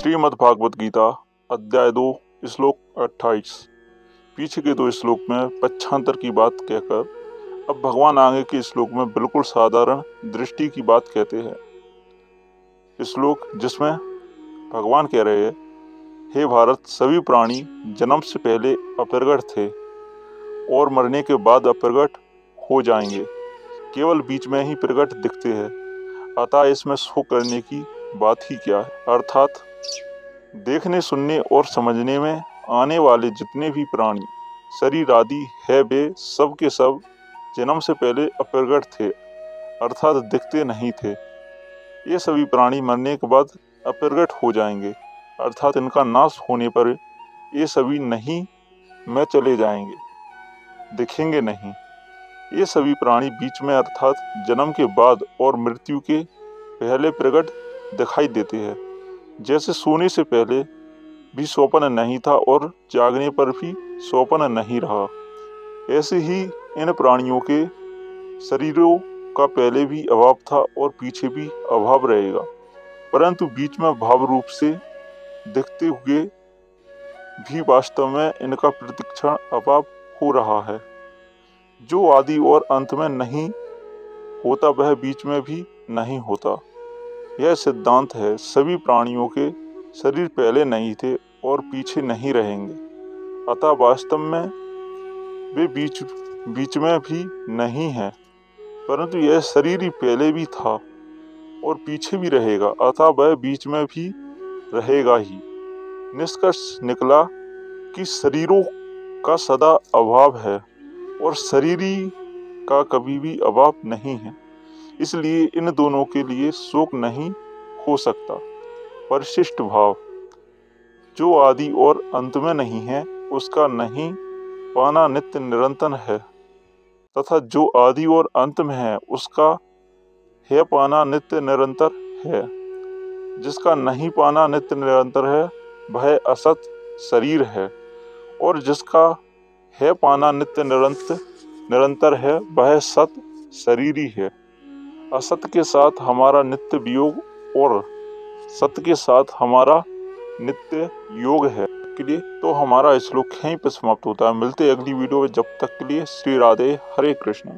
श्रीमद् भागवत गीता अध्याय 2 श्लोक 28। पीछे के 2 श्लोक में पक्षांतर की बात कहकर अब भगवान आगे के श्लोक में बिल्कुल साधारण दृष्टि की बात कहते हैं। श्लोक जिसमें भगवान कह रहे हैं, हे भारत, सभी प्राणी जन्म से पहले अप्रगट थे और मरने के बाद अप्रगट हो जाएंगे, केवल बीच में ही प्रगट दिखते हैं। अतः इसमें शोक करने की बात ही क्या है। अर्थात देखने, सुनने और समझने में आने वाले जितने भी प्राणी शरीर आदि है, वे सब के सब जन्म से पहले अप्रगट थे, अर्थात दिखते नहीं थे। ये सभी प्राणी मरने के बाद अप्रगट हो जाएंगे, अर्थात इनका नाश होने पर ये सभी नहीं में चले जाएंगे, दिखेंगे नहीं। ये सभी प्राणी बीच में अर्थात जन्म के बाद और मृत्यु के पहले प्रकट दिखाई देते हैं। जैसे सोने से पहले भी स्वप्न नहीं था और जागने पर भी स्वप्न नहीं रहा, ऐसे ही इन प्राणियों के शरीरों का पहले भी अभाव था और पीछे भी अभाव रहेगा, परंतु बीच में भाव रूप से दिखते हुए भी वास्तव में इनका प्रतिक्षण अभाव हो रहा है। जो आदि और अंत में नहीं होता वह बीच में भी नहीं होता। यह सिद्धांत है। सभी प्राणियों के शरीर पहले नहीं थे और पीछे नहीं रहेंगे, अतः वास्तव में वे बीच में भी नहीं है, परंतु यह शरीर ही पहले भी था और पीछे भी रहेगा, अतः वह बीच में भी रहेगा ही। निष्कर्ष निकला कि शरीरों का सदा अभाव है और शरीरी का कभी भी अभाव नहीं है, इसलिए इन दोनों के लिए शोक नहीं हो सकता। परिशिष्ट भाव, जो आदि और अंत में नहीं है उसका नहीं पाना नित्य निरंतर है, तथा जो आदि और अंत में है उसका है पाना नित्य निरंतर है। जिसका नहीं पाना नित्य निरंतर है वह असत शरीर है, और जिसका है पाना नित्य निरंतर है वह सत शरीर ही है। असत के साथ हमारा नित्य वियोग और सत्य के साथ हमारा नित्य योग है। के लिए तो हमारा श्लोक यहीं पर समाप्त होता है। मिलते हैं अगली वीडियो में, जब तक के लिए श्री राधे, हरे कृष्ण।